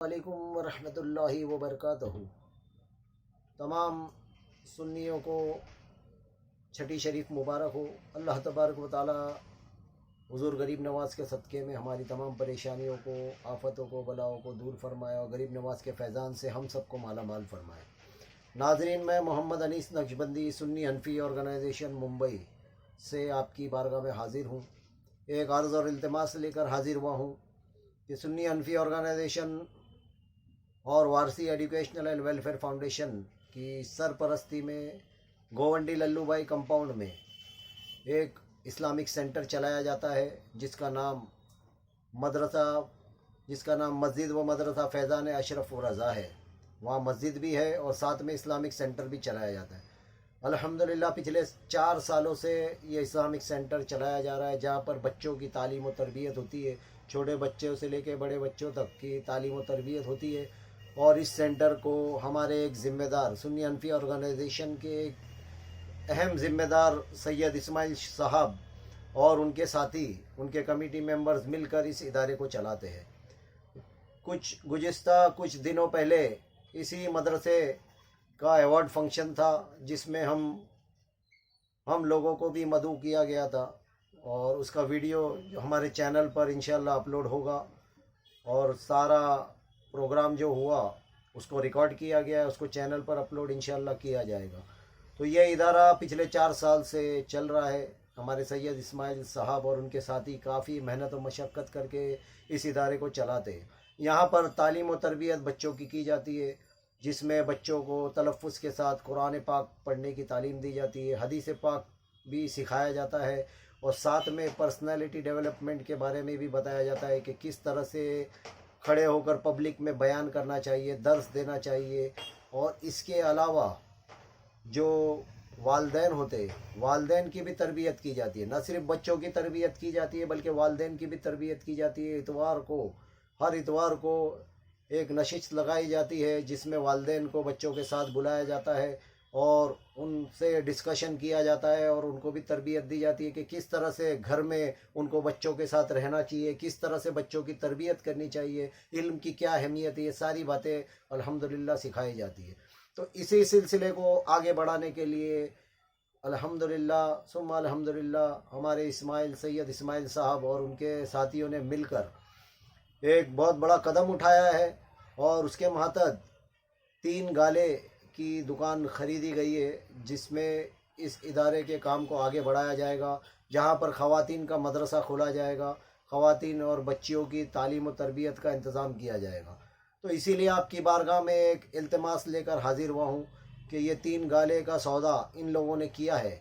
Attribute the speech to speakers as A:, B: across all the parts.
A: علیکم ورحمۃ اللہ وبرکاتہ۔ تمام سنیوں کو چھٹی شریف مبارک ہو۔ اللہ تبارک و تعالی حضور غریب نواز کے صدقے میں ہماری تمام پریشانیوں کو، آفتوں کو، بلاؤں کو دور فرمائے اور غریب نواز کے فیضان سے ہم سب کو مالا مال فرمائے۔ ناظرین، میں محمد انیس نقشبندی سنی حنفی آرگنائزیشن ممبئی سے آپ کی بارگاہ میں حاضر ہوں۔ ایک عرض اور التماس لے کر حاضر ہوا ہوں کہ سنی حنفی آرگنائزیشن اور وارسی ایجوکیشنل اینڈ ویلفیئر فاؤنڈیشن کی سرپرستی میں گوونڈی للو بھائی کمپاؤنڈ میں ایک اسلامک سینٹر چلایا جاتا ہے جس کا نام مسجد و مدرسہ فیضان اشرف و رضا ہے۔ وہاں مسجد بھی ہے اور ساتھ میں اسلامک سینٹر بھی چلایا جاتا ہے۔ الحمدللہ پچھلے 4 سالوں سے یہ اسلامک سینٹر چلایا جا رہا ہے، جہاں پر بچوں کی تعلیم و تربیت ہوتی ہے، چھوٹے بچوں سے لے کے بڑے بچوں تک کی تعلیم و تربیت ہوتی ہے۔ اور اس سینٹر کو ہمارے ایک ذمہ دار سنی حنفی آرگنائزیشن کے ایک اہم ذمہ دار سید اسماعیل صاحب اور ان کے ساتھی، ان کے کمیٹی ممبرز مل کر اس ادارے کو چلاتے ہیں۔ گزشتہ کچھ دنوں پہلے اسی مدرسے کا ایوارڈ فنکشن تھا، جس میں ہم لوگوں کو بھی مدعو کیا گیا تھا، اور اس کا ویڈیو ہمارے چینل پر انشاءاللہ اپلوڈ ہوگا، اور سارا پروگرام جو ہوا اس کو ریکارڈ کیا گیا ہے، اس کو چینل پر اپلوڈ انشاءاللہ کیا جائے گا۔ تو یہ ادارہ پچھلے 4 سال سے چل رہا ہے۔ ہمارے سید اسماعیل صاحب اور ان کے ساتھی کافی محنت و مشقت کر کے اس ادارے کو چلاتے ہیں۔ یہاں پر تعلیم و تربیت بچوں کی جاتی ہے، جس میں بچوں کو تلفظ کے ساتھ قرآن پاک پڑھنے کی تعلیم دی جاتی ہے، حدیث پاک بھی سکھایا جاتا ہے، اور ساتھ میں پرسنالٹی ڈیولپمنٹ کے بارے میں بھی بتایا جاتا ہے کہ کس طرح سے کھڑے ہو کر پبلک میں بیان کرنا چاہیے، درس دینا چاہیے۔ اور اس کے علاوہ جو والدین ہوتے، والدین کی بھی تربیت کی جاتی ہے۔ نہ صرف بچوں کی تربیت کی جاتی ہے بلکہ والدین کی بھی تربیت کی جاتی ہے۔ ہر اتوار کو ایک نشست لگائی جاتی ہے، جس میں والدین کو بچوں کے ساتھ بلایا جاتا ہے اور ان سے ڈسکشن کیا جاتا ہے، اور ان کو بھی تربیت دی جاتی ہے کہ کس طرح سے گھر میں ان کو بچوں کے ساتھ رہنا چاہیے، کس طرح سے بچوں کی تربیت کرنی چاہیے، علم کی کیا اہمیت ہے، یہ ساری باتیں الحمدللہ سکھائی جاتی ہے۔ تو اسی سلسلے کو آگے بڑھانے کے لیے الحمدللہ ثم الحمدللہ ہمارے سید اسماعیل صاحب اور ان کے ساتھیوں نے مل کر ایک بہت بڑا قدم اٹھایا ہے، اور اس کے ماتحت 3 گالے کی دکان خریدی گئی ہے، جس میں اس ادارے کے کام کو آگے بڑھایا جائے گا، جہاں پر خواتین کا مدرسہ کھولا جائے گا، خواتین اور بچیوں کی تعلیم و تربیت کا انتظام کیا جائے گا۔ تو اسی لیے آپ کی بارگاہ میں ایک التماس لے کر حاضر ہوا ہوں کہ یہ 3 گالے کا سودا ان لوگوں نے کیا ہے،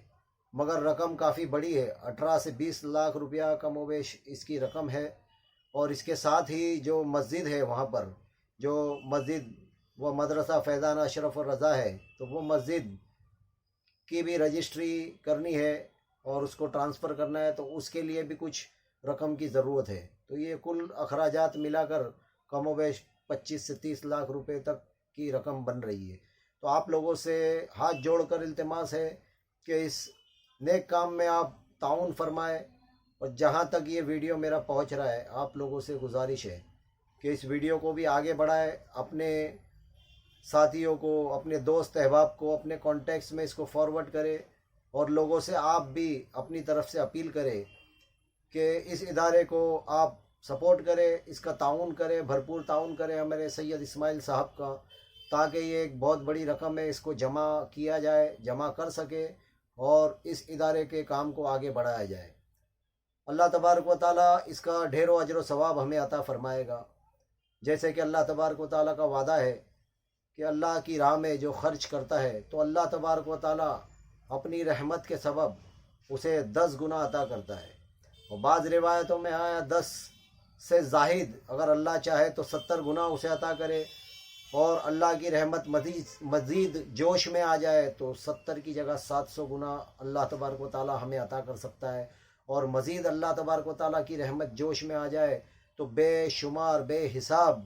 A: مگر رقم کافی بڑی ہے، 18 سے 20 لاکھ روپیہ کم و بیش اس کی رقم ہے۔ اور اس کے ساتھ ہی جو مسجد ہے، وہاں پر جو مسجد وہ مدرسہ فیضان اشرف و رضا ہے، تو وہ مسجد کی بھی رجسٹری کرنی ہے اور اس کو ٹرانسفر کرنا ہے، تو اس کے لیے بھی کچھ رقم کی ضرورت ہے۔ تو یہ کل اخراجات ملا کر کم و بیش 25 سے 30 لاکھ روپے تک کی رقم بن رہی ہے۔ تو آپ لوگوں سے ہاتھ جوڑ کر التماس ہے کہ اس نیک کام میں آپ تعاون فرمائیں، اور جہاں تک یہ ویڈیو میرا پہنچ رہا ہے، آپ لوگوں سے گزارش ہے کہ اس ویڈیو کو بھی آگے بڑھائیں، اپنے ساتھیوں کو، اپنے دوست احباب کو، اپنے کانٹیکٹس میں اس کو فارورڈ کرے، اور لوگوں سے آپ بھی اپنی طرف سے اپیل کریں کہ اس ادارے کو آپ سپورٹ کریں، اس کا تعاون کریں، بھرپور تعاون کریں ہمارے سید اسماعیل صاحب کا، تاکہ یہ ایک بہت بڑی رقم ہے، اس کو جمع کیا جائے، جمع کر سکے، اور اس ادارے کے کام کو آگے بڑھایا جائے۔ اللہ تبارک و تعالیٰ اس کا ڈھیر و اجر و ثواب ہمیں عطا فرمائے گا، جیسے کہ اللہ تبارک و تعالیٰ کا وعدہ ہے کہ اللہ کی راہ میں جو خرچ کرتا ہے تو اللہ تبارک و تعالیٰ اپنی رحمت کے سبب اسے 10 گنا عطا کرتا ہے۔ اور بعض روایتوں میں آیا 10 سے زائد، اگر اللہ چاہے تو 70 گنا اسے عطا کرے، اور اللہ کی رحمت مزید جوش میں آ جائے تو 70 کی جگہ 700 گنا اللہ تبارک و تعالیٰ ہمیں عطا کر سکتا ہے۔ اور مزید اللہ تبارک و تعالیٰ کی رحمت جوش میں آ جائے تو بے شمار بے حساب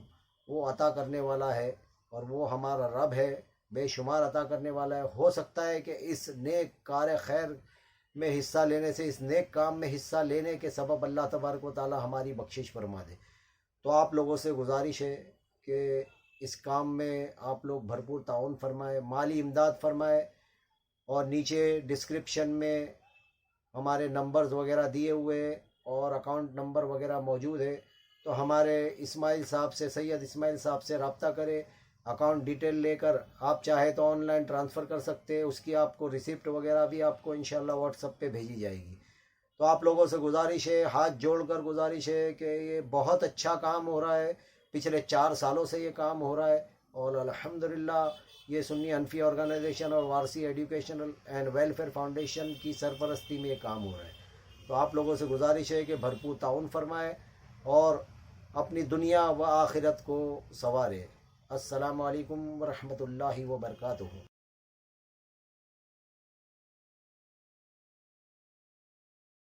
A: وہ عطا کرنے والا ہے، اور وہ ہمارا رب ہے، بے شمار عطا کرنے والا ہے۔ ہو سکتا ہے کہ اس نیک کار خیر میں حصہ لینے سے، اس نیک کام میں حصہ لینے کے سبب اللہ تبارک و تعالیٰ ہماری بخشش فرما دے۔ تو آپ لوگوں سے گزارش ہے کہ اس کام میں آپ لوگ بھرپور تعاون فرمائیں، مالی امداد فرمائیں، اور نیچے ڈسکرپشن میں ہمارے نمبرز وغیرہ دیے ہوئے ہیں اور اکاؤنٹ نمبر وغیرہ موجود ہے، تو ہمارے اسماعیل صاحب سے، سید اسماعیل صاحب سے رابطہ کرے، اکاؤنٹ ڈیٹیل لے کر آپ چاہے تو آن لائن ٹرانسفر کر سکتے ہیں، اس کی آپ کو ریسیپٹ وغیرہ بھی آپ کو انشاءاللہ واٹس ایپ پہ بھیجی جائے گی۔ تو آپ لوگوں سے گزارش ہے، ہاتھ جوڑ کر گزارش ہے کہ یہ بہت اچھا کام ہو رہا ہے، پچھلے 4 سالوں سے یہ کام ہو رہا ہے، اور الحمدللہ یہ سنی حنفی آرگنائزیشن اور وارسی ایڈوکیشنل اینڈ ویلفیئر فاؤنڈیشن کی سرپرستی میں یہ کام ہو رہا ہے۔ تو آپ لوگوں سے گزارش ہے کہ بھرپور تعاون فرمائے اور اپنی دنیا و آخرت کو سنوارے۔ السلام علیکم ورحمۃ اللہ وبرکاتہ۔